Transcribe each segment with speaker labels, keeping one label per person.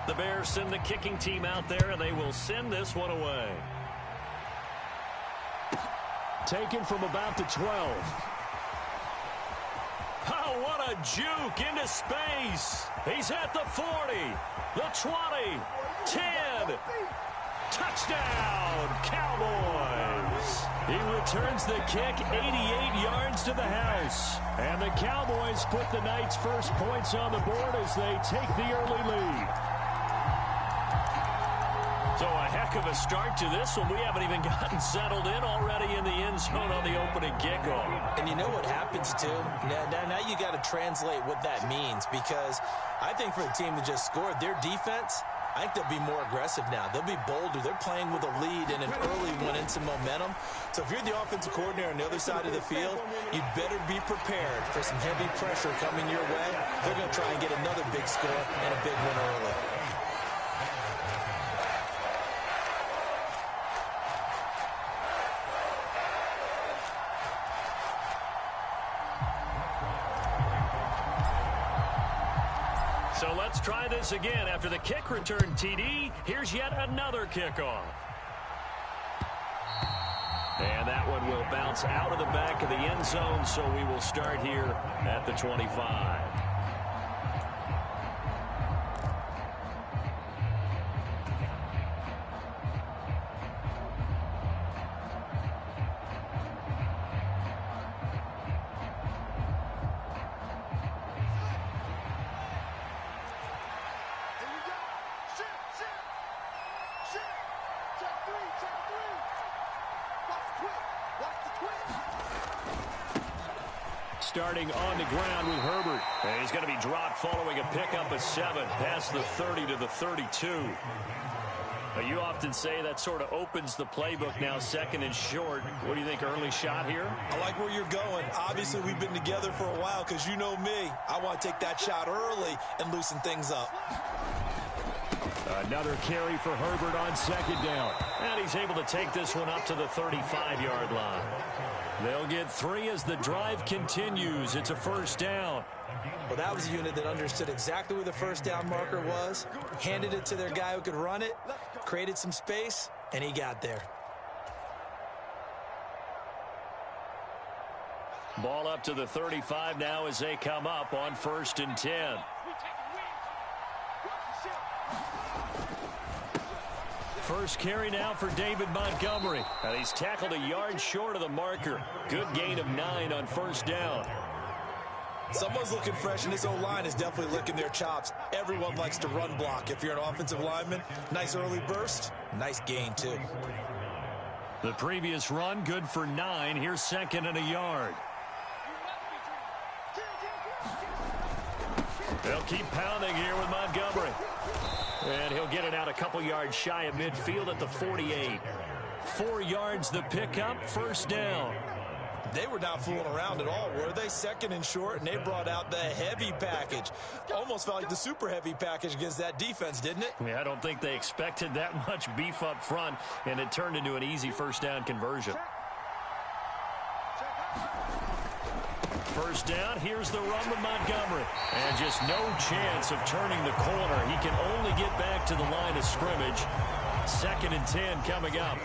Speaker 1: The Bears send the kicking team out there, and they will send this one away.
Speaker 2: Taken from about the 12.
Speaker 1: Oh, what a juke into space. He's at the 40, the 20, 10. Touchdown, Cowboys. He returns the kick 88 yards to the house. And the Cowboys put the Knights' first points on the board as they take the early lead. So a heck of a start to this one. We haven't even gotten settled in already in the end zone on the opening kickoff.
Speaker 3: And you know what happens, too? Now you got to translate what that means, because I think for the team that just scored, their defense, I think they'll be more aggressive now. They'll be bolder. They're playing with a lead and an early one and some momentum. So if you're the offensive coordinator on the other side of the field, you'd better be prepared for some heavy pressure coming your way. They're going to try and get another big score and a big one early.
Speaker 1: So let's try this again. After the kick return TD, here's yet another kickoff. And that one will bounce out of the back of the end zone, so we will start here at the 25. Starting on the ground with Herbert. And he's going to be dropped following a pickup of 7 past the 30 to the 32. You often say that sort of opens the playbook now, second and short. What do you think, early shot here?
Speaker 3: I like where you're going. Obviously, we've been together for a while because you know me. I want to take that shot early and loosen things up.
Speaker 2: Another carry for Herbert on second down.
Speaker 1: And he's able to take this one up to the 35-yard line. They'll get 3 as the drive continues. It's a first down.
Speaker 3: Well, that was a unit that understood exactly where the first down marker was, handed it to their guy who could run it, created some space, and he got there.
Speaker 1: Ball up to the 35 now as they come up on 1st and 10. First carry now for David Montgomery. And he's tackled a yard short of the marker. Good gain of 9 on first down.
Speaker 3: Someone's looking fresh, and this O-line is definitely licking their chops. Everyone likes to run block. If you're an offensive lineman, nice early burst, nice gain, too.
Speaker 1: The previous run, good for 9. Here's 2nd and a yard. They'll keep pounding here with Montgomery. And he'll get it out a couple yards shy of midfield at the 48. 4 yards the pickup, first down.
Speaker 3: They were not fooling around at all, were they? 2nd and short, and they brought out the heavy package. Almost felt like the super heavy package against that defense, didn't it?
Speaker 1: Yeah, I don't think they expected that much beef up front, and it turned into an easy first down conversion. First down, here's the run with Montgomery. And just no chance of turning the corner. He can only get back to the line of scrimmage. 2nd and 10 coming up.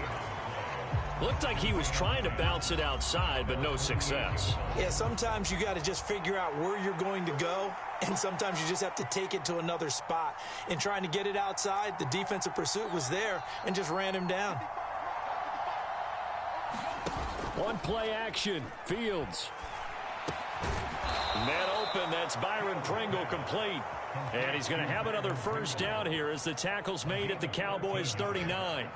Speaker 1: Looked like he was trying to bounce it outside, but no success.
Speaker 3: Yeah, sometimes you got to just figure out where you're going to go, and sometimes you just have to take it to another spot. In trying to get it outside, the defensive pursuit was there and just ran him down.
Speaker 2: One play action, Fields.
Speaker 1: Man open, that's Byron Pringle complete. And he's going to have another first down here as the tackle's made at the Cowboys' 39.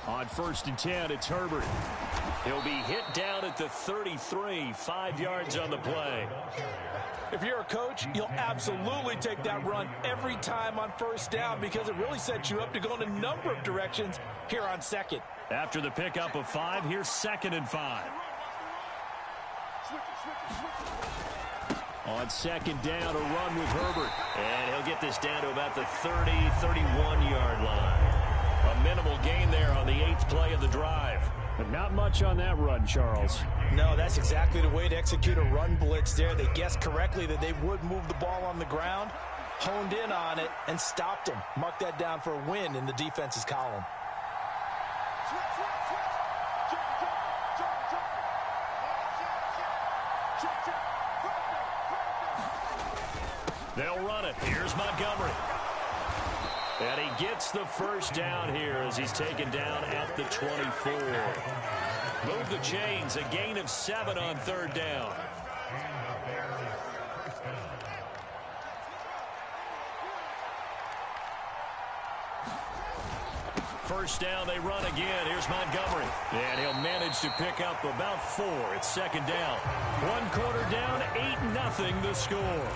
Speaker 2: On 1st and 10, it's Herbert.
Speaker 1: He'll be hit down at the 33, 5 yards on the play.
Speaker 3: If you're a coach, you'll absolutely take that run every time on first down because it really sets you up to go in a number of directions here on 2nd.
Speaker 1: After the pickup of 5, here's 2nd and 5.
Speaker 2: On second down, a run with Herbert.
Speaker 1: And he'll get this down to about the 30, 31-yard line. A minimal gain there on the 8th play of the drive.
Speaker 2: But not much on that run, Charles.
Speaker 3: No, that's exactly the way to execute a run blitz there. They guessed correctly that they would move the ball on the ground, honed in on it, and stopped them. Mark that down for a win in the defense's column.
Speaker 1: They'll run it. Here's Montgomery. And he gets the first down here as he's taken down at the 24. Move the chains. A gain of 7 on 3rd down. First down, they run again. Here's Montgomery. And he'll manage to pick up about 4. It's 2nd down. 1 quarter down, 8-0 the score.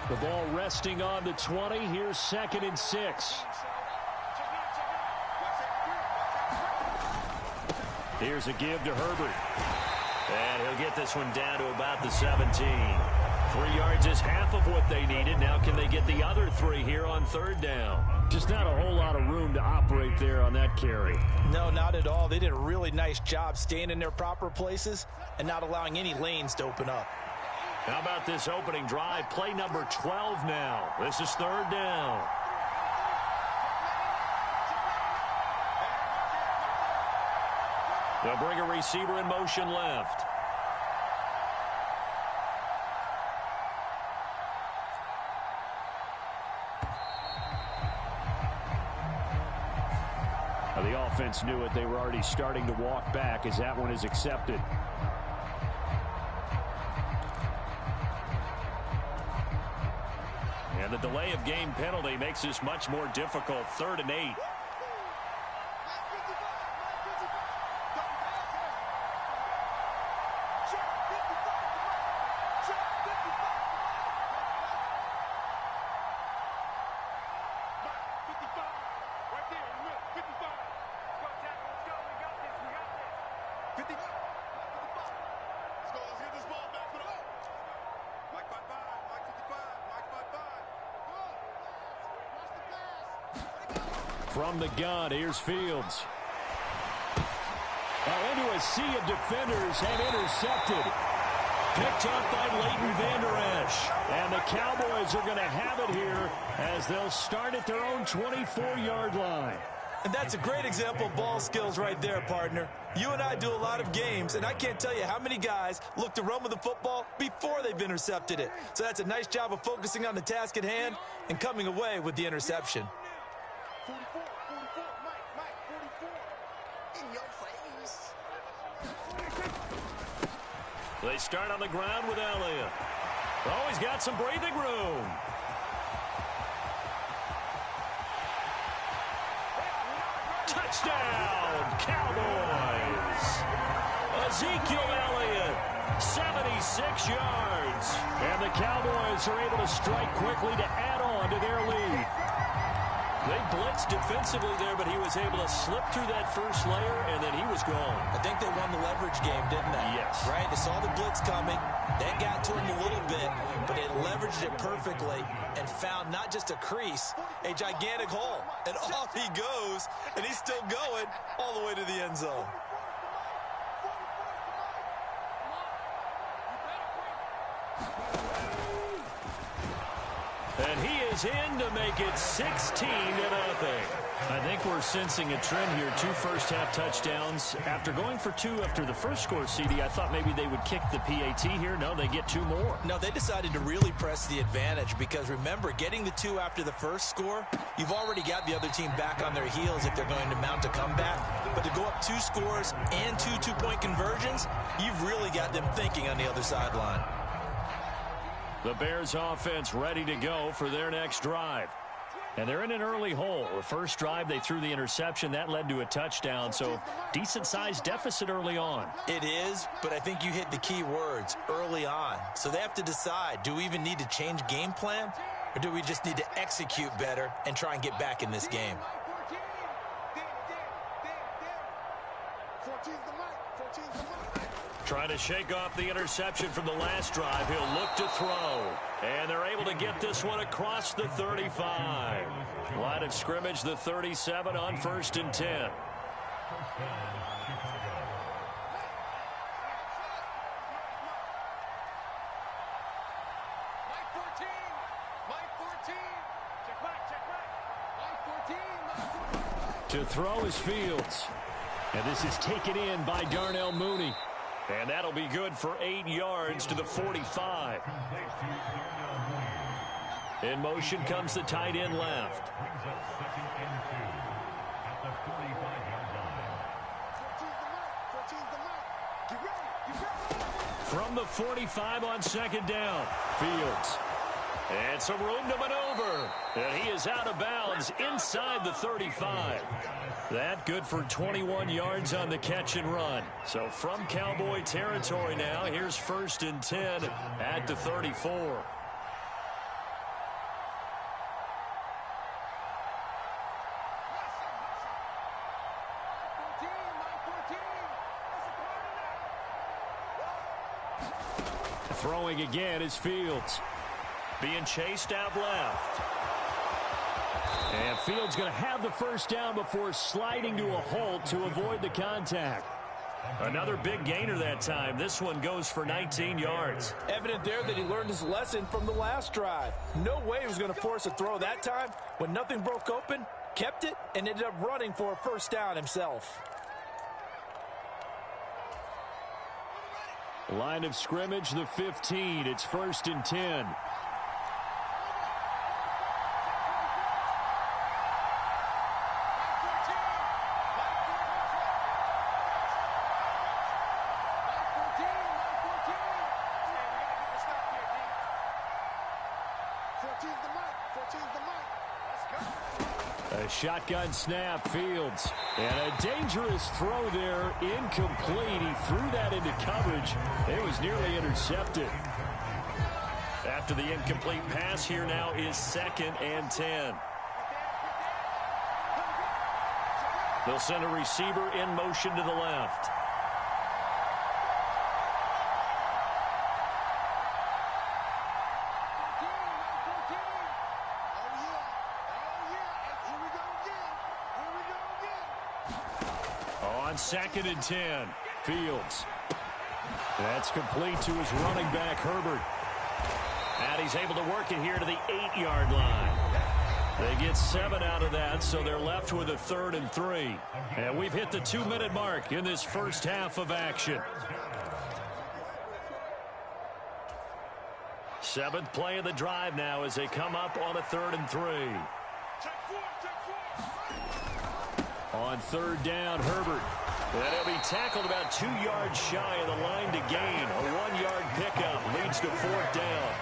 Speaker 2: The ball resting on the 20. Here's 2nd and 6.
Speaker 1: Here's a give to Herbert. And he'll get this one down to about the 17. 3 yards is half of what they needed. Now can they get the other 3 here on 3rd down?
Speaker 2: Just not a whole lot of room to operate there on that carry.
Speaker 3: No, not at all. They did a really nice job staying in their proper places and not allowing any lanes to open up.
Speaker 1: How about this opening drive? Play number 12 now. This is 3rd down. They'll bring a receiver in motion left.
Speaker 2: Now, the offense knew it. They were already starting to walk back as that one is accepted.
Speaker 1: And the delay of game penalty makes this much more difficult. 3rd and 8.
Speaker 2: From the gun, here's Fields. Into a sea of defenders and intercepted. Picked up by Leighton Vander Esch. And the Cowboys are going to have it here as they'll start at their own 24-yard line.
Speaker 3: And that's a great example of ball skills right there, partner. You and I do a lot of games, and I can't tell you how many guys look to run with the football before they've intercepted it. So that's a nice job of focusing on the task at hand and coming away with the interception.
Speaker 4: 44, Mike, 44. In your face.
Speaker 1: They start on the ground with Elliott. Oh, he's got some breathing room. Touchdown, Cowboys. Ezekiel Elliott, 76 yards.
Speaker 2: And the Cowboys are able to strike quickly to add on to their lead.
Speaker 1: They blitzed defensively there, but he was able to slip through that first layer, and then he was gone.
Speaker 3: I think they won the leverage game, didn't they?
Speaker 1: Yes.
Speaker 3: Right? They saw the blitz coming. That got to him a little bit, but they leveraged it perfectly and found not just a crease, a gigantic hole. And off he goes, and he's still going all the way to the end zone.
Speaker 1: And he is in to make it 16-0.
Speaker 2: I think we're sensing a trend here. 2 first-half touchdowns. After going for 2 after the first score, CD, I thought maybe they would kick the PAT here. No, they get 2 more.
Speaker 3: No, they decided to really press the advantage because, remember, getting the 2 after the first score, you've already got the other team back on their heels if they're going to mount a comeback. But to go up 2 scores and 2 two-point conversions, you've really got them thinking on the other sideline.
Speaker 1: The Bears offense ready to go for their next drive. And they're in an early hole. The first drive, they threw the interception. That led to a touchdown, so decent-sized deficit early on.
Speaker 3: It is, but I think you hit the key words, early on. So they have to decide, do we even need to change game plan, or do we just need to execute better and try and get back in this game?
Speaker 4: 14's the mic.
Speaker 1: Trying to shake off the interception from the last drive. He'll look to throw. And they're able to get this one across the 35. Line of scrimmage, the 37 on 1st and 10.
Speaker 2: To throw is Fields. And this is taken in by Darnell Mooney.
Speaker 1: And that'll be good for 8 yards to the 45. In motion comes the tight end left. From the 45 on 2nd down, Fields. And some room to maneuver. And he is out of bounds inside the 35. That good for 21 yards on the catch and run. So from Cowboy territory now, here's 1st and 10 at the 34.
Speaker 2: Throwing again is Fields.
Speaker 1: Being chased out left.
Speaker 2: And Fields going to have the first down before sliding to a halt to avoid the contact.
Speaker 1: Another big gainer that time. This one goes for 19 yards.
Speaker 3: Evident there that he learned his lesson from the last drive. No way he was going to force a throw that time. When nothing broke open, kept it, and ended up running for a first down himself.
Speaker 2: Line of scrimmage, the 15. It's 1st and 10. A shotgun snap, Fields. And a dangerous throw there, incomplete. He threw that into coverage. It was nearly intercepted.
Speaker 1: After the incomplete pass, here now is 2nd and 10. They'll send a receiver in motion to the left. On 2nd and 10, Fields. That's complete to his running back, Herbert. And he's able to work it here to the 8-yard line. They get 7 out of that, so they're left with a 3rd and 3. And we've hit the 2-minute mark in this first half of action. 7th play of the drive now as they come up on a 3rd and 3. On 3rd down, Herbert. And he'll be tackled about 2 yards shy of the line to gain. A 1-yard pickup leads to 4th down.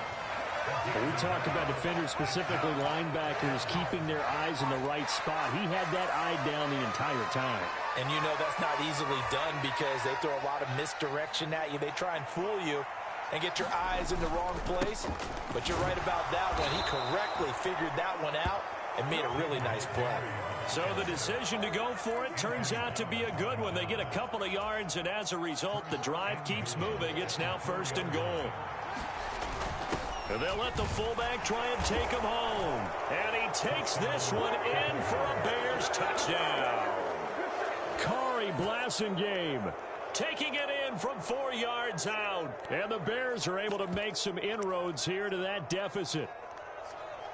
Speaker 2: We talk about defenders, specifically linebackers, keeping their eyes in the right spot. He had that eye down the entire time.
Speaker 3: And you know that's not easily done because they throw a lot of misdirection at you. They try and fool you and get your eyes in the wrong place. But you're right about that one. He correctly figured that one out and made a really nice play.
Speaker 1: So the decision to go for it turns out to be a good one. They get a couple of yards, and as a result, the drive keeps moving. It's now 1st and goal. And they'll let the fullback try and take him home. And he takes this one in for a Bears touchdown.
Speaker 2: Kari Blasingame
Speaker 1: taking it in from 4 yards out.
Speaker 2: And the Bears are able to make some inroads here to that deficit.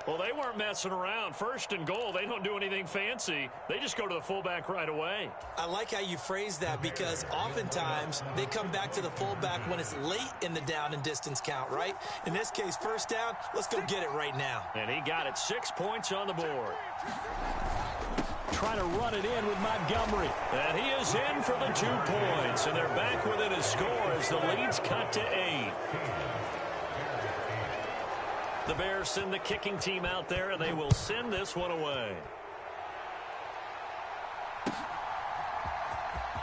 Speaker 1: Well, they weren't messing around. 1st and goal, they don't do anything fancy. They just go to the fullback right away.
Speaker 3: I like how you phrase that because oftentimes they come back to the fullback when it's late in the down and distance count, right? In this case, 1st down, let's go get it right now.
Speaker 1: And he got it. 6 points on the board.
Speaker 2: Trying to run it in with Montgomery.
Speaker 1: And he is in for the 2 points. And they're back within a score as the lead's cut to 8. The Bears send the kicking team out there, and they will send this one away.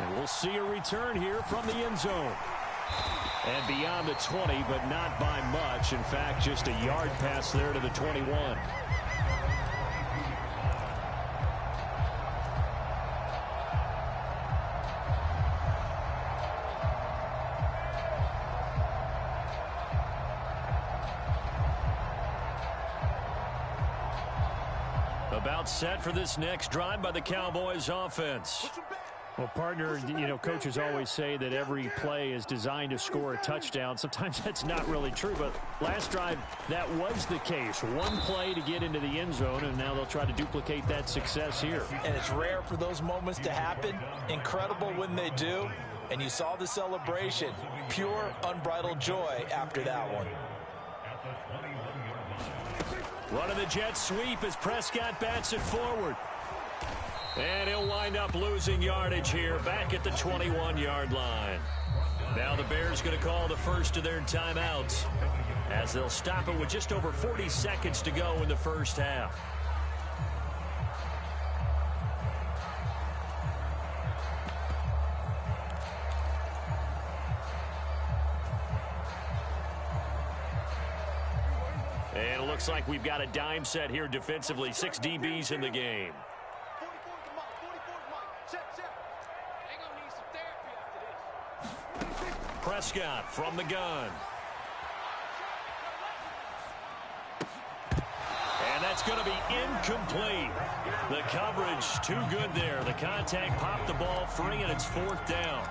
Speaker 2: And we'll see a return here from the end zone. And beyond the 20, but not by much. In fact, just a yard pass there to the 21.
Speaker 1: About set for this next drive by the Cowboys offense.
Speaker 2: Well, partner, you know, coaches always say that every play is designed to score a touchdown. Sometimes that's not really true, but last drive, that was the case. One play to get into the end zone, and now they'll try to duplicate that success here.
Speaker 3: And it's rare for those moments to happen. Incredible when they do. And you saw the celebration. Pure, unbridled joy after that one.
Speaker 1: Running the jet sweep as Prescott bats it forward. And he'll wind up losing yardage here back at the 21-yard line. Now the Bears going to call the first of their timeouts as they'll stop it with just over 40 seconds to go in the first half. And it looks like we've got a dime set here defensively. 6 DBs in the game. Prescott from the gun. And that's going to be incomplete. The coverage too good there. The contact popped the ball free, and it's 4th down.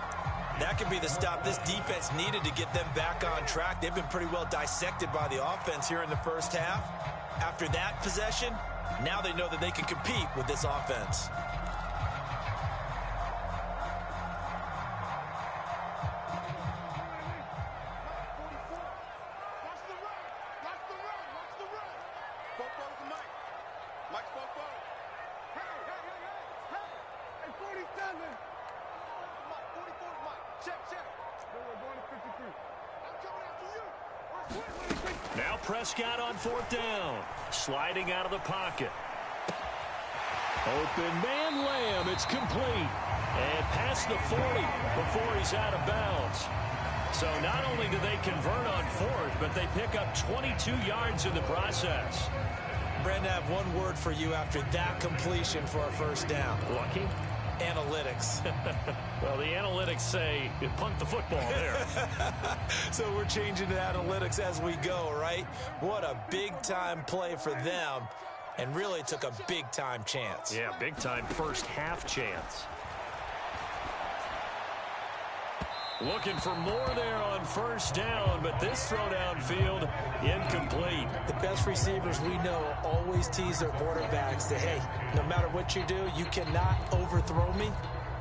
Speaker 3: That could be the stop this defense needed to get them back on track. They've been pretty well dissected by the offense here in the first half. After that possession, now they know that they can compete with this offense.
Speaker 1: Now Prescott on 4th down. Sliding out of the pocket. Open man Lamb. It's complete. And past the 40 before he's out of bounds. So not only do they convert on 4th, but they pick up 22 yards in the process.
Speaker 3: Brandon, I have one word for you after that completion for a first down.
Speaker 1: Lucky?
Speaker 3: Analytics.
Speaker 1: Well, the analytics say you punt the football there.
Speaker 3: So we're changing to analytics as we go, right? What a big-time play for them, and really took a big-time chance.
Speaker 1: Yeah, big-time first half chance. Looking for more there on first down, but this throw downfield incomplete.
Speaker 3: The best receivers we know always tease their quarterbacks that, hey, no matter what you do, you cannot overthrow me.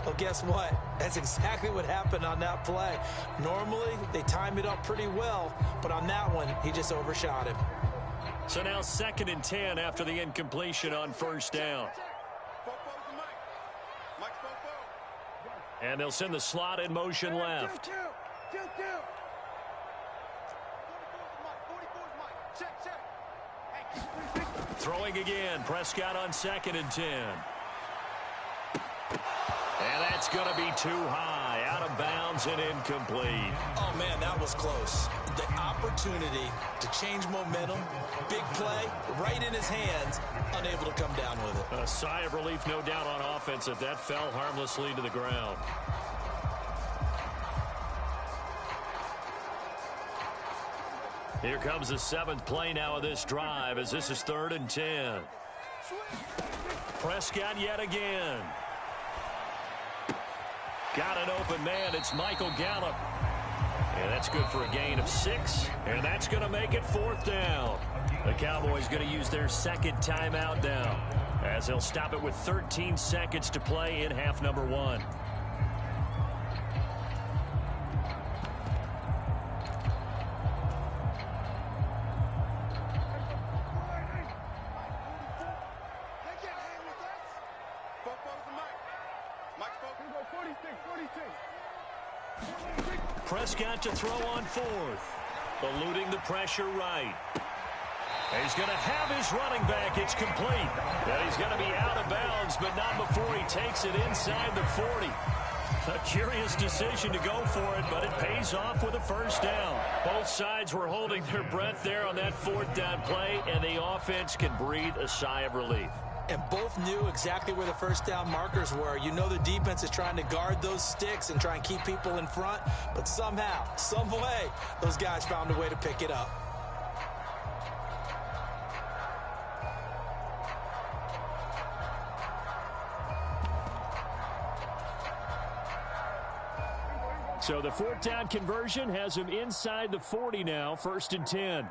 Speaker 3: Well, guess what? That's exactly what happened on that play. Normally, they time it up pretty well, but on that one, he just overshot him.
Speaker 1: So now 2nd and 10 after the incompletion on first down. And they'll send the slot in motion left. Throwing again. Prescott on 2nd and 10. And that's going to be too high. Out of bounds and incomplete.
Speaker 3: Oh, man, that was close. The opportunity to change momentum, big play, right in his hands, unable to come down with it.
Speaker 1: A sigh of relief, no doubt, on offense if that fell harmlessly to the ground. Here comes the 7th play now of this drive as this is 3rd and 10. Prescott yet again. Got an open man. It's Michael Gallup. And that's good for a gain of 6. And that's going to make it 4th down. The Cowboys going to use their 2nd timeout now as they'll stop it with 13 seconds to play in half number 1. Prescott to throw on 4th. Eluding the pressure right. He's going to have his running back. It's complete. And he's going to be out of bounds, but not before he takes it inside the 40. A curious decision to go for it, but it pays off with a first down. Both sides were holding their breath there on that 4th down play, and the offense can breathe a sigh of relief.
Speaker 3: And both knew exactly where the first down markers were. You know the defense is trying to guard those sticks and try and keep people in front, but somehow, some way, those guys found a way to pick it up.
Speaker 2: So the fourth down conversion has him inside the 40 now, 1st and 10.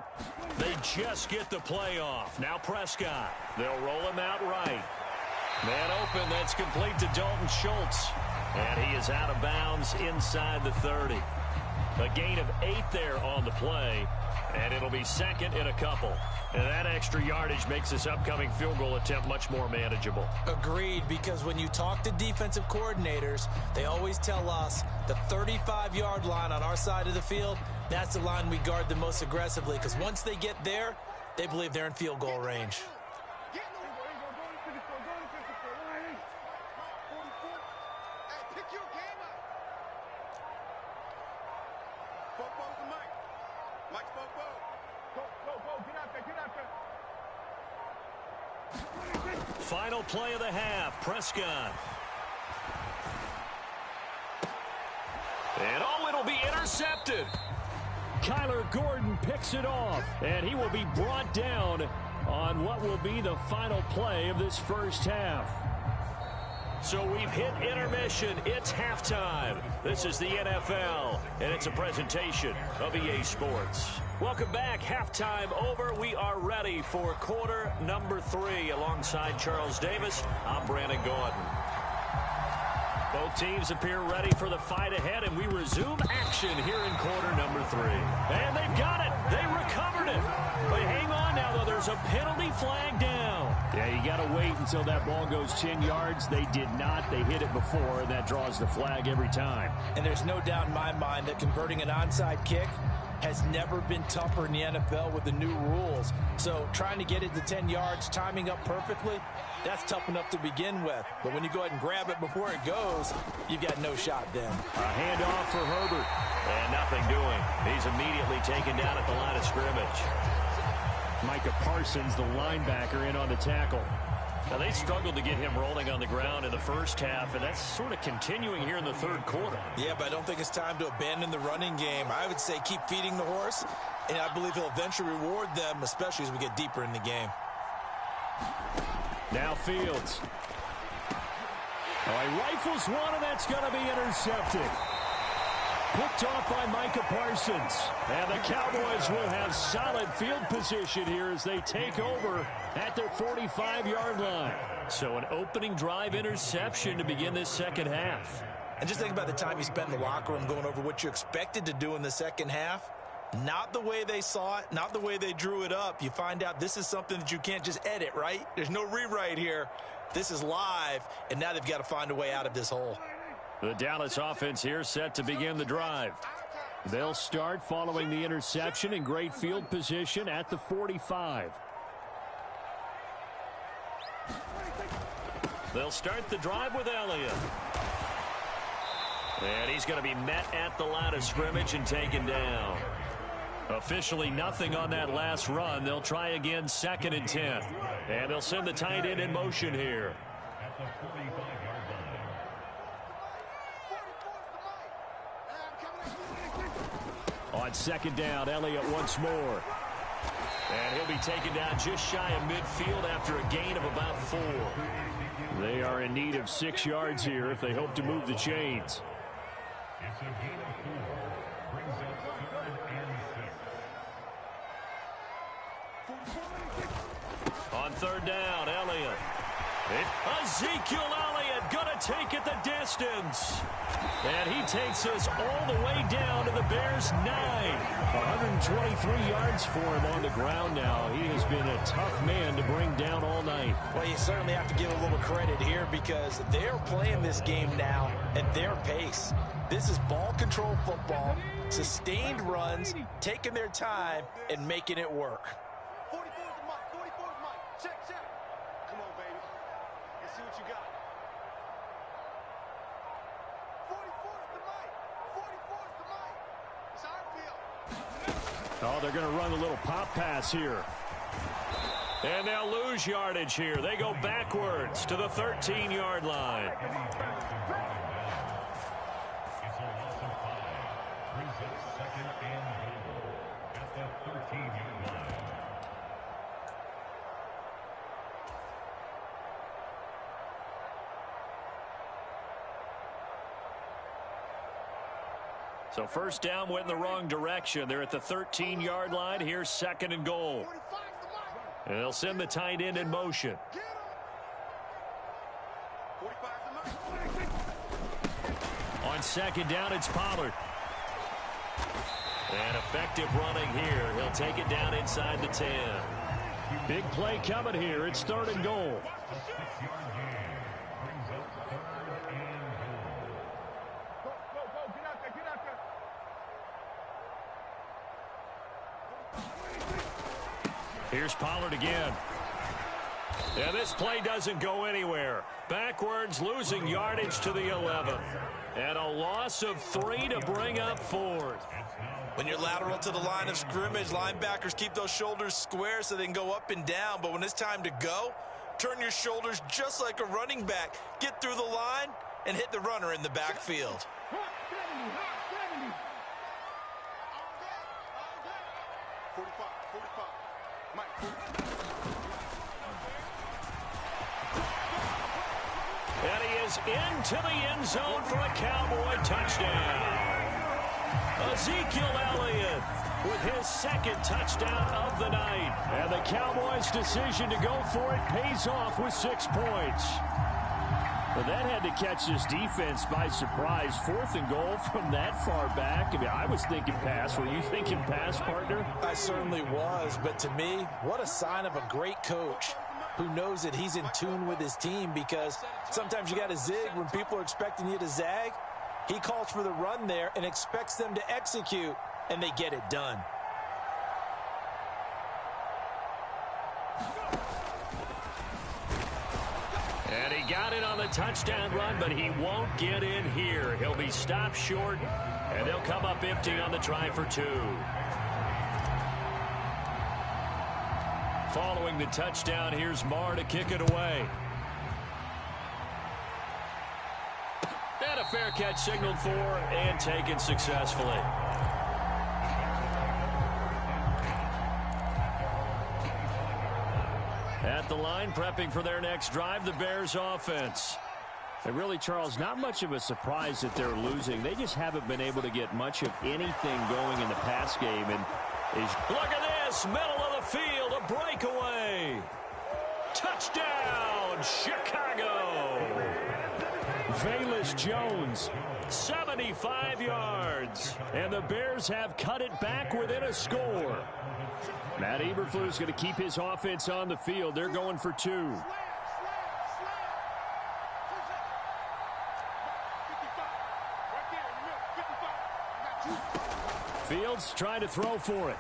Speaker 1: They just get the play off. Now Prescott. They'll roll him out right. Man open, that's complete to Dalton Schultz. And he is out of bounds inside the 30. A gain of 8 there on the play, and it'll be 2nd and a couple. And that extra yardage makes this upcoming field goal attempt much more manageable.
Speaker 3: Agreed, because when you talk to defensive coordinators, they always tell us the 35-yard line on our side of the field, that's the line we guard the most aggressively, because once they get there, they believe they're in field goal range.
Speaker 1: Final play of the half, Prescott. And it'll be intercepted.
Speaker 2: Kyler Gordon picks it off, and he will be brought down on what will be the final play of this first half.
Speaker 1: So we've hit intermission. It's halftime. This is the NFL, and it's a presentation of EA Sports. Welcome back. Halftime over. We are ready for quarter number 3. Alongside Charles Davis, I'm Brandon Gordon. Both teams appear ready for the fight ahead, and we resume action here in quarter number 3. And they've got it. They recovered it. But hang on now, though. There's a penalty flag down.
Speaker 2: Yeah, you got to wait until that ball goes 10 yards. They did not. They hit it before, and that draws the flag every time.
Speaker 3: And there's no doubt in my mind that converting an onside kick has never been tougher in the NFL with the new rules. So trying to get it to 10 yards, timing up perfectly, that's tough enough to begin with. But when you go ahead and grab it before it goes, you've got no shot then.
Speaker 2: A handoff for Herbert.
Speaker 1: And nothing doing. He's immediately taken down at the line of scrimmage.
Speaker 2: Micah Parsons, the linebacker, in on the tackle.
Speaker 1: Now, they struggled to get him rolling on the ground in the first half, and that's sort of continuing here in the third quarter.
Speaker 3: Yeah, but I don't think it's time to abandon the running game. I would say keep feeding the horse, and I believe he'll eventually reward them, especially as we get deeper in the game.
Speaker 2: Now Fields. Oh, he rifles one, and that's going to be intercepted. Picked off by Micah Parsons. And the Cowboys will have solid field position here as they take over at their 45-yard line.
Speaker 1: So an opening drive interception to begin this second half.
Speaker 3: And just think about the time you spent in the locker room going over what you expected to do in the second half. Not the way they saw it, not the way they drew it up. You find out this is something that you can't just edit, right? There's no rewrite here. This is live, and now they've got to find a way out of this hole.
Speaker 2: The Dallas offense here set to begin the drive. They'll start following the interception in great field position at the 45.
Speaker 1: They'll start the drive with Elliott. And he's going to be met at the line of scrimmage and taken down. Officially nothing on that last run. They'll try again, 2nd and 10. And they'll send the tight end in motion here.
Speaker 2: On 2nd down, Elliott once more.
Speaker 1: And he'll be taken down just shy of midfield after a gain of about 4.
Speaker 2: They are in need of 6 yards here if they hope to move the chains.
Speaker 5: It's a gain of 4. Brings up 3rd and 6.
Speaker 1: On 3rd down, Elliott. Ezekiel Elliott going to take it the distance. And he takes us all the way down to the Bears' 9.
Speaker 2: 123 yards for him on the ground now. He has been a tough man to bring down all night.
Speaker 3: Well, you certainly have to give a little credit here because they're playing this game now at their pace. This is ball control football, sustained runs, taking their time, and making it work.
Speaker 4: 44 is the mic. 44 is mic. Check, check. Come on, baby. Let's see what you got. 44 is the mic. 44 is the mic. It's our field.
Speaker 2: Oh, they're going to run a little pop pass here.
Speaker 1: And they'll lose yardage here. They go backwards to the 13-yard line.
Speaker 5: It's a loss of 5. Brings up 2nd and goal at the 13-yard line.
Speaker 1: So first down went in the wrong direction. They're at the 13-yard line. Here's second and goal. And they'll send the tight end in motion. On second down, it's Pollard. And effective running here. He'll take it down inside the 10.
Speaker 2: Big play coming here. It's third and goal.
Speaker 1: Here's Pollard again. And this play doesn't go anywhere. Backwards, losing yardage to the 11. And a loss of 3 to bring up fourth.
Speaker 3: When you're lateral to the line of scrimmage, linebackers keep those shoulders square so they can go up and down. But when it's time to go, turn your shoulders just like a running back. Get through the line and hit the runner in the backfield.
Speaker 1: And he is into the end zone for a Cowboy touchdown. Ezekiel Elliott with his second touchdown of the night.
Speaker 2: And the Cowboys' decision to go for it pays off with 6 points. But that had to catch this defense by surprise. 4th and goal from that far back. I mean, I was thinking pass. Were you thinking pass, partner?
Speaker 3: I certainly was, but to me, what a sign of a great coach who knows that he's in tune with his team, because sometimes you got to zig when people are expecting you to zag. He calls for the run there and expects them to execute, and they get it done.
Speaker 1: And he got it on the touchdown run, but he won't get in here. He'll be stopped short, and they'll come up empty on the try for 2. Following the touchdown, here's Marr to kick it away. And a fair catch signaled for and taken successfully. At the line, prepping for their next drive, the Bears offense.
Speaker 2: And really, Charles, not much of a surprise that they're losing. They just haven't been able to get much of anything going in the pass game. And
Speaker 1: look at this, middle of the field, a breakaway. Touchdown, Chicago.
Speaker 2: Velus Jones,
Speaker 1: 75 yards.
Speaker 2: and the Bears have cut it back within a score. Matt Eberflus going to keep his offense on the field. They're going for 2. Fields trying to throw for it.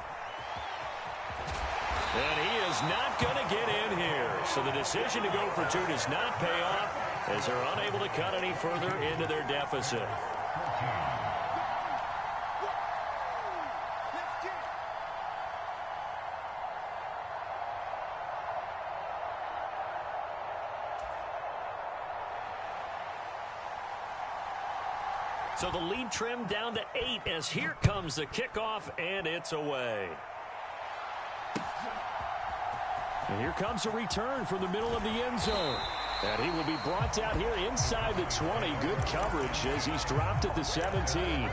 Speaker 1: And he is not going to get in here. So the decision to go for 2 does not pay off, as they're unable to cut any further into their deficit. So the lead trimmed down to 8 as here comes the kickoff, and it's away.
Speaker 2: And here comes a return from the middle of the end zone. And he will be brought out here inside the 20. Good coverage as he's dropped at the 17.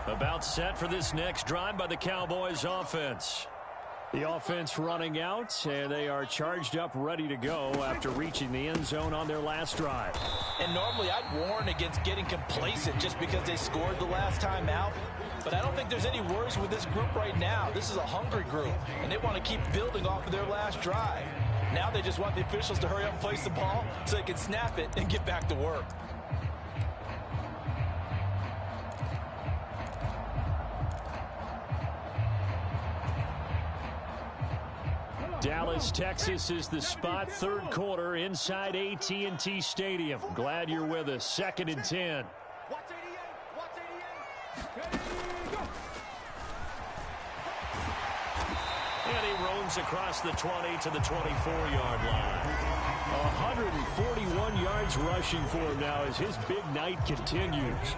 Speaker 1: About set for this next drive by the Cowboys offense.
Speaker 2: The offense running out, and they are charged up, ready to go after reaching the end zone on their last drive.
Speaker 3: And normally I'd warn against getting complacent just because they scored the last time out. But I don't think there's any worries with this group right now. This is a hungry group, and they want to keep building off of their last drive. Now they just want the officials to hurry up and place the ball so they can snap it and get back to work.
Speaker 2: Dallas, Texas is the spot. Third quarter inside AT&T Stadium. Glad you're with us. 2nd and 10.
Speaker 1: And he roams across the 20 to the 24-yard line.
Speaker 2: 141 yards rushing for him now as his big night continues.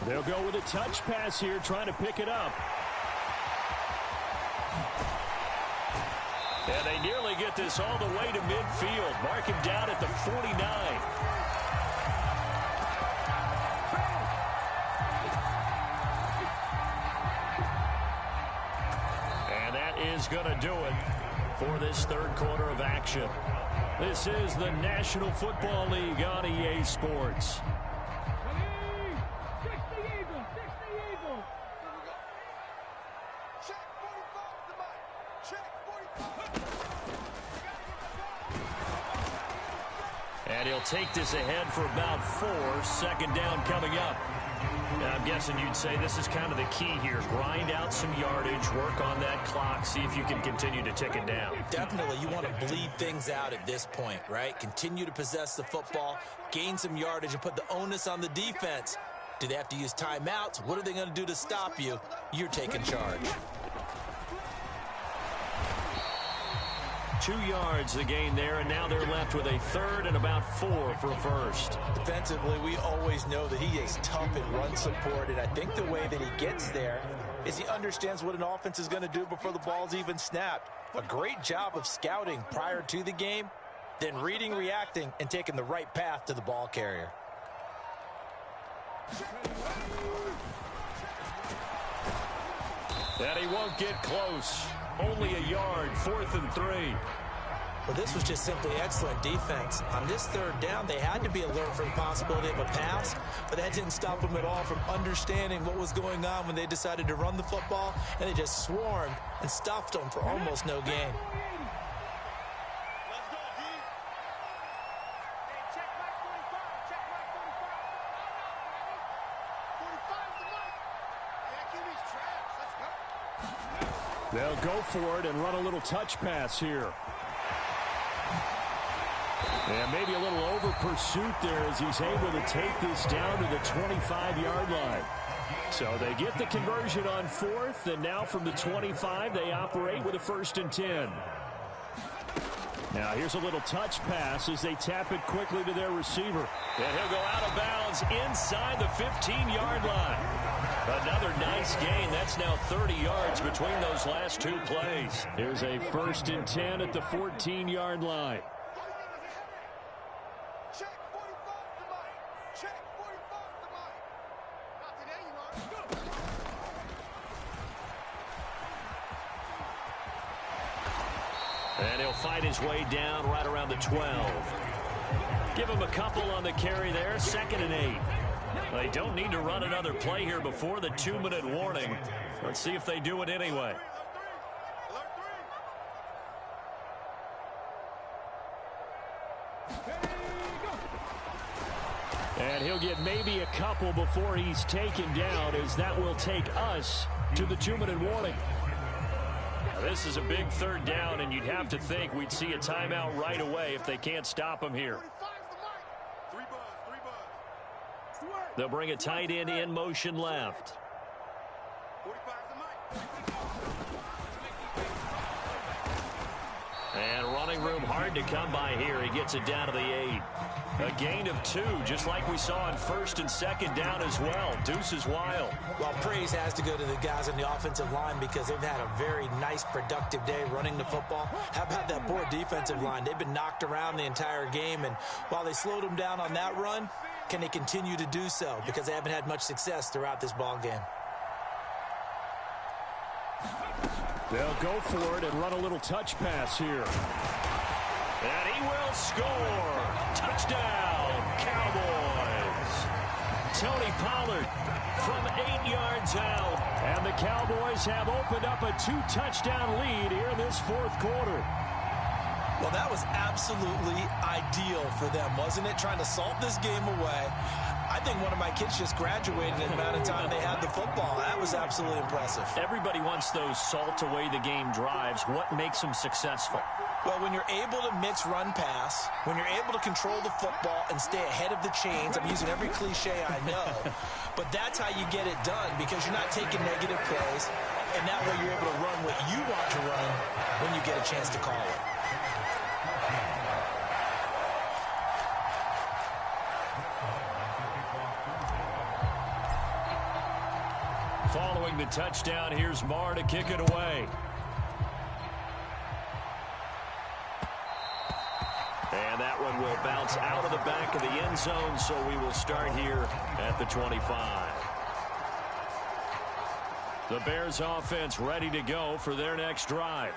Speaker 2: They'll go with a touch pass here, trying to pick it up.
Speaker 1: And they nearly get this all the way to midfield. Mark him down at the 49. And that is going to do it for this third quarter of action. This is the National Football League on EA Sports. And he'll take this ahead for about 4. Second down coming up. Now, I'm guessing you'd say this is kind of the key here. Grind out some yardage, work on that clock, see if you can continue to tick it down.
Speaker 3: Definitely, you want to bleed things out at this point, right? Continue to possess the football, gain some yardage, and put the onus on the defense. Do they have to use timeouts? What are they going to do to stop you? You're taking charge.
Speaker 1: 2 yards the gain there, and now they're left with a third and about 4 for a first.
Speaker 3: Defensively, we always know that he is tough in run support, and I think the way that he gets there is he understands what an offense is going to do before the ball's even snapped. A great job of scouting prior to the game, then reading, reacting, and taking the right path to the ball carrier.
Speaker 1: And he won't get close. Only a yard, 4th and 3.
Speaker 3: Well, this was just simply excellent defense. On this third down, they had to be alert for the possibility of a pass, but that didn't stop them at all from understanding what was going on when they decided to run the football, and they just swarmed and stuffed them for almost no gain.
Speaker 2: They'll go for it and run a little touch pass here. And maybe a little over pursuit there as he's able to take this down to the 25-yard line. So they get the conversion on 4th, and now from the 25, they operate with a 1st and 10. Now here's a little touch pass as they tap it quickly to their receiver.
Speaker 1: And he'll go out of bounds inside the 15-yard line. Another nice gain. That's now 30 yards between those last 2 plays.
Speaker 2: Here's a 1st and 10 at the 14-yard line.
Speaker 4: Check 45 to Mike. Check 45 to Mike. Not today, you know.
Speaker 1: And he'll fight his way down right around the 12. Give him a couple on the carry there. 2nd and 8. They don't need to run another play here before the 2-minute warning. Let's see if they do it anyway.
Speaker 2: And he'll get maybe a couple before he's taken down, as that will take us to the 2-minute warning.
Speaker 1: Now, this is a big third down, and you'd have to think we'd see a timeout right away if they can't stop him here. They'll bring a tight end in motion left. And running room hard to come by here. He gets it down to the 8. A gain of 2, just like we saw on 1st and 2nd down as well. Deuce is wild.
Speaker 3: Well, praise has to go to the guys on the offensive line because they've had a very nice, productive day running the football. How about that poor defensive line? They've been knocked around the entire game, and while they slowed them down on that run, can they continue to do so? Because they haven't had much success throughout this ball game.
Speaker 2: They'll go for it and run a little touch pass here.
Speaker 1: And he will score. Touchdown, Cowboys. Tony Pollard from 8 yards out.
Speaker 2: And the Cowboys have opened up a 2-touchdown lead here in this 4th quarter.
Speaker 3: Well, that was absolutely ideal for them, wasn't it? Trying to salt this game away. I think one of my kids just graduated in the amount of time they had the football. That was absolutely impressive.
Speaker 1: Everybody wants those salt away the game drives. What makes them successful?
Speaker 3: Well, when you're able to mix run pass, when you're able to control the football and stay ahead of the chains, I'm using every cliche I know, but that's how you get it done because you're not taking negative plays, and that way you're able to run what you want to run when you get a chance to call it.
Speaker 1: Following the touchdown, here's Marr to kick it away. It's out of the back of the end zone, so we will start here at the 25. The Bears offense ready to go for their next drive.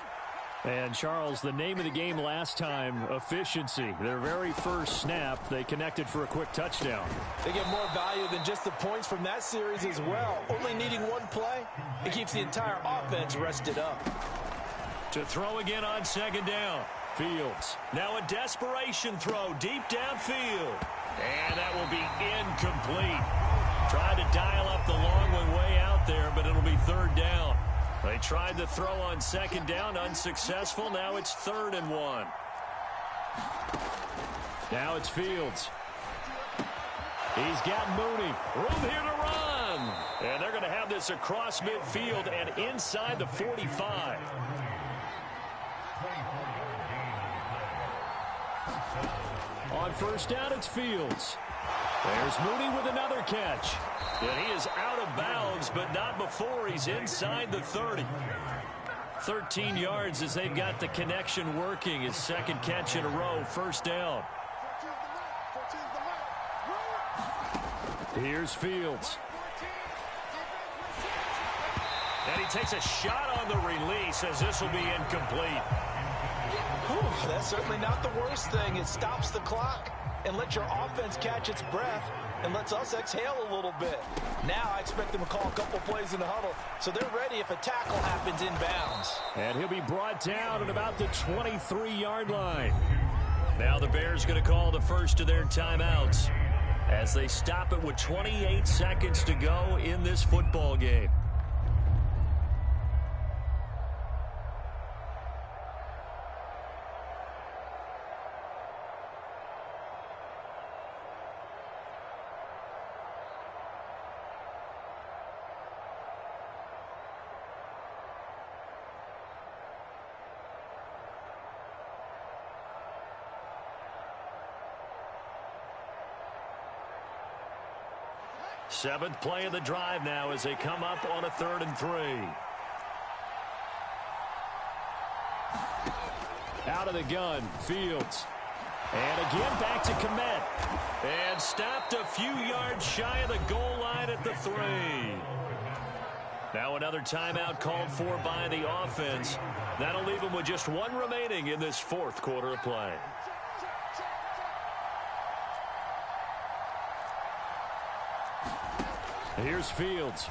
Speaker 2: And, Charles, the name of the game last time, efficiency. Their very first snap, they connected for a quick touchdown.
Speaker 3: They get more value than just the points from that series as well. Only needing one play, it keeps the entire offense rested up.
Speaker 1: To throw again on second down. Fields. Now a desperation throw deep downfield. And that will be incomplete. Tried to dial up the long one way out there, but it'll be third down. They tried to throw on second down, unsuccessful. Now it's 3rd and 1.
Speaker 2: Now it's Fields.
Speaker 1: He's got Mooney. Room here to run. And they're going to have this across midfield and inside the 45.
Speaker 2: On first down, it's Fields. There's Mooney with another catch.
Speaker 1: And he is out of bounds, but not before he's inside the 30. 13 yards as they've got the connection working. His second catch in a row, first down.
Speaker 2: Here's Fields.
Speaker 1: And he takes a shot on the release as this will be incomplete.
Speaker 3: Whew, that's certainly not the worst thing. It stops the clock and lets your offense catch its breath and lets us exhale a little bit. Now I expect them to call a couple plays in the huddle, so they're ready if a tackle happens inbounds.
Speaker 2: And he'll be brought down at about the 23-yard line.
Speaker 1: Now the Bears going to call the first of their timeouts as they stop it with 28 seconds to go in this football game. Seventh play of the drive now as they come up on a 3rd and 3.
Speaker 2: Out of the gun, Fields. And again back to Komet.
Speaker 1: And stopped a few yards shy of the goal line at the 3. Now another timeout called for by the offense. That'll leave them with just one remaining in this 4th quarter of play.
Speaker 2: Here's Fields.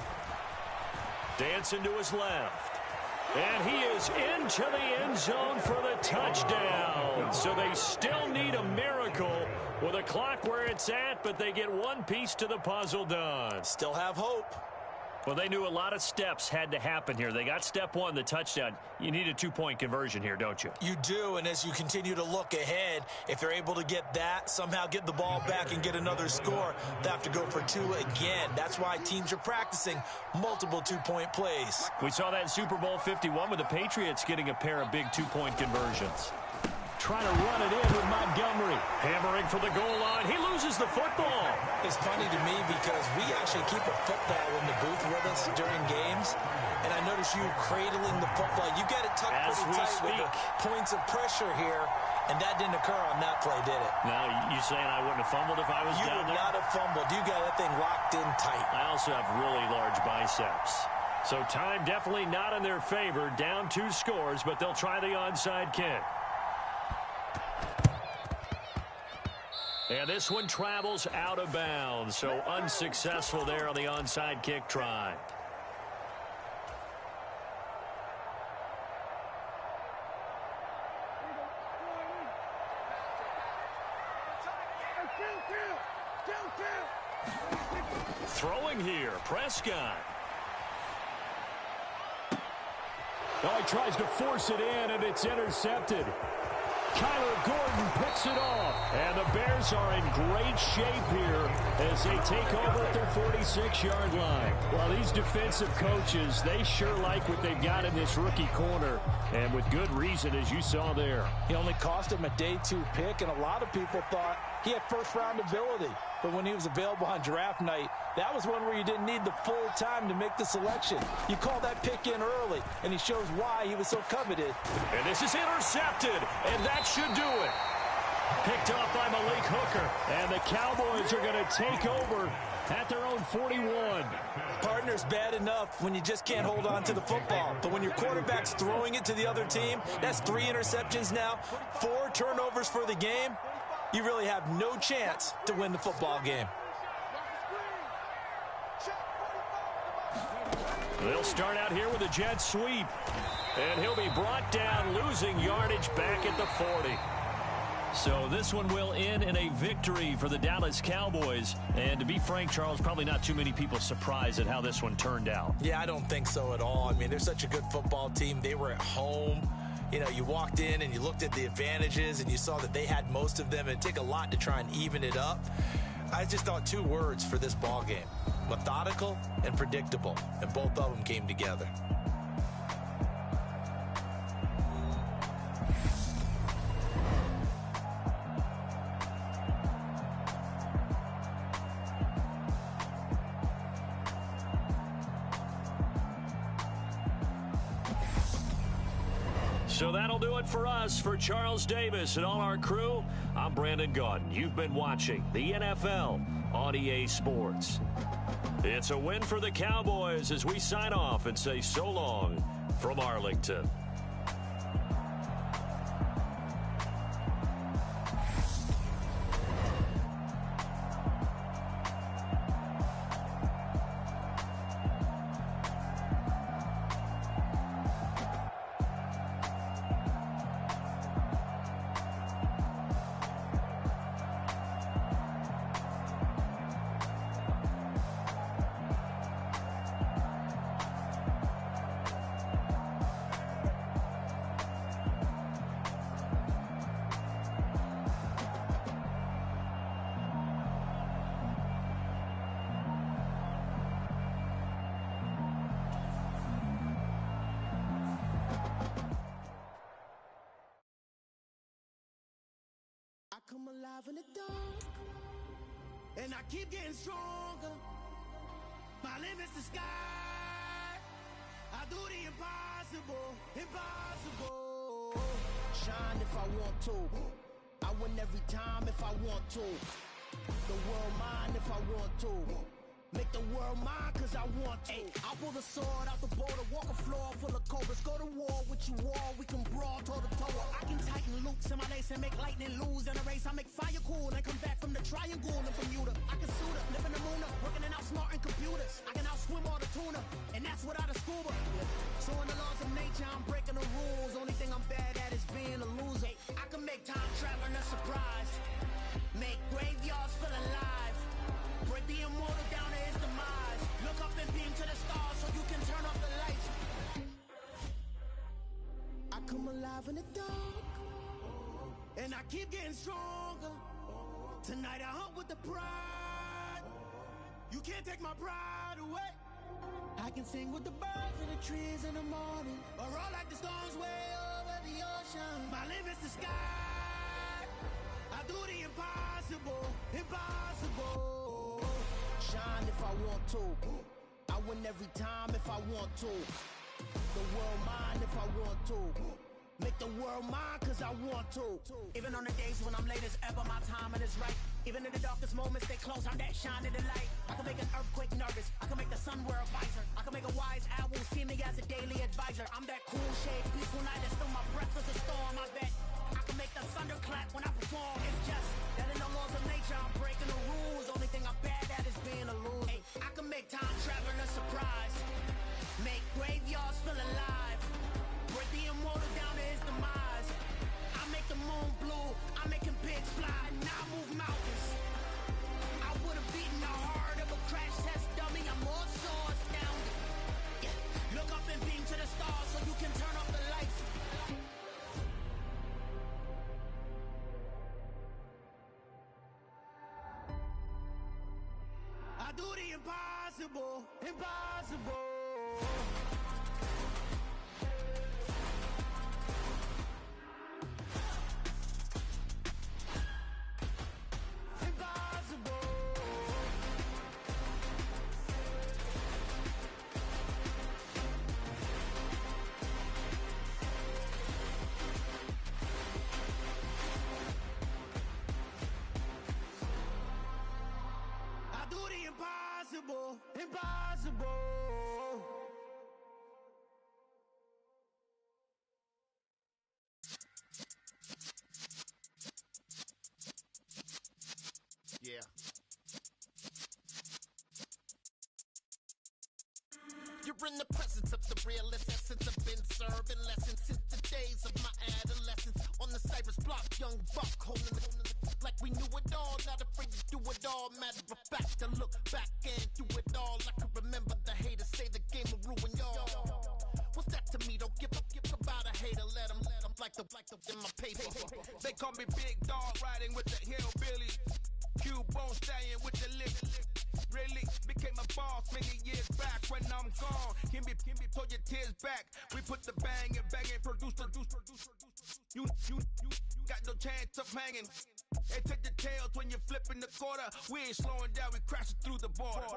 Speaker 1: Dancing to his left. And he is into the end zone for the touchdown. So they still need a miracle with a clock where it's at, but they get one piece to the puzzle done.
Speaker 3: Still have hope.
Speaker 1: Well, they knew a lot of steps had to happen here. They got step 1, the touchdown. You need a 2-point conversion here, don't you?
Speaker 3: You do, and as you continue to look ahead, if they're able to get that, somehow get the ball back and get another score, they have to go for 2 again. That's why teams are practicing multiple 2-point plays.
Speaker 1: We saw that in Super Bowl 51 with the Patriots getting a pair of big 2-point conversions.
Speaker 2: Trying to run it in with Montgomery.
Speaker 1: Hammering for the goal line. He loses the football.
Speaker 3: It's funny to me because we actually keep a football in the booth with us during games. And I notice you cradling the football. You got it tucked pretty tight with the points of pressure here. And that didn't occur on that play, did it?
Speaker 1: Now, you saying I wouldn't have fumbled if I was down there?
Speaker 3: You would not have fumbled. You got that thing locked in tight.
Speaker 1: I also have really large biceps. So time definitely not in their favor. Down 2 scores, but they'll try the onside kick. And this one travels out of bounds, so unsuccessful there on the onside kick try. Throwing here, Prescott.
Speaker 2: Oh, he tries to force it in, and it's intercepted. Kyler Gordon picks it off. And the Bears are in great shape here as they take over at their 46-yard line. Well, these defensive coaches, they sure like what they've got in this rookie corner, and with good reason, as you saw there.
Speaker 3: He only cost him a day 2 pick, and a lot of people thought he had first-round ability. But when he was available on draft night, that was one where you didn't need the full time to make the selection. You call that pick in early, and he shows why he was so coveted.
Speaker 1: And this is intercepted, and that should do it.
Speaker 2: Picked off by Malik Hooker. And the Cowboys are going to take over at their own 41.
Speaker 3: Partner's bad enough when you just can't hold on to the football. But when your quarterback's throwing it to the other team, that's 3 interceptions now, 4 turnovers for the game. You really have no chance to win the football game.
Speaker 2: They'll start out here with a jet sweep. And he'll be brought down, losing yardage back at the 40. So this one will end in a victory for the Dallas Cowboys. And to be frank, Charles, probably not too many people surprised at how this one turned out.
Speaker 3: Yeah, I don't think so at all. I mean, they're such a good football team. They were at home. You know, you walked in and you looked at the advantages and you saw that they had most of them. It'd take a lot to try and even it up. I just thought 2 words for this ball game: methodical and predictable. And both of them came together.
Speaker 2: So that'll do it for us. For Charles Davis and all our crew, I'm Brandon Gaudin. You've been watching the NFL on EA Sports. It's a win for the Cowboys as we sign off and say so long from Arlington.
Speaker 6: I come alive in the dark, and I keep getting stronger. My limit's the sky. I do the impossible, impossible. Shine if I want to. I win every time if I want to. The world mine if I want to. Make the world mine cause I want to. Ay, I'll pull the sword out the border, walk a floor full of cobras. Go to war with you all, we can brawl toe to toe. I can tighten loops in my lace and make lightning lose in a race. I make fire cool and come back from the triangle in Bermuda. I can suit up, live in the moon up, working and outsmarting computers. I can outswim all the tuna, and that's without a scuba. So in the laws of nature, I'm breaking the rules. Only thing I'm bad at is being a loser. I can make time traveling a surprise, make graveyards feel alive, break the immortal down to his demise. Look up and beam to the stars so you can turn off the lights. I come alive in the dark, and I keep getting stronger. Tonight I hunt with the pride. You can't take my pride away. I can sing with the birds and the trees in the morning, or roll like the storms way over the ocean. My limit's the sky. I do the impossible, impossible. Shine if I want to. I win every time if I want to. The world mine if I want to. Make the world mine cause I want to. Even on the days when I'm late as ever, my timing is right. Even in the darkest moments, stay close, I'm that shining the light. I can make an earthquake nervous, I can make the sun wear a visor. I can make a wise owl see me as a daily advisor. I'm that cool shade, peaceful night, and still my breath is a storm, I bet. I can make the thunder clap when I perform. It's just that in the laws of nature, I'm breaking the rules. Only thing I'm bad at is being a loser. Hey, I can make time traveling a surprise, make graveyards feel alive, break the immortal down to his demise. I make the moon blue, I'm making pigs fly, now I move mountains. I would have beaten the heart of a crash test dummy. I'm more so astounded. Yeah. Look up and beam to the stars so you can turn off the lights. I do the impossible, impossible.
Speaker 7: in the presence of the realest essence. I've been serving lessons since the days of my adolescence. On the Cypress block, young buck holding it like we knew it all. Not afraid to do it all. Matter of fact, I look back and do it all. I can remember the haters say the game will ruin y'all. What's that to me? Don't give about a hater. Let them like the in my paper.
Speaker 8: They call me Big Dog, riding with the hillbilly. Cubone stallion with the lip. Really became a boss many years back when I'm gone. Can be pull your tears back. We put the bang and produce. You got no chance of hanging. They take the tails when you're flipping the quarter. We ain't slowing down, we crashing through the border.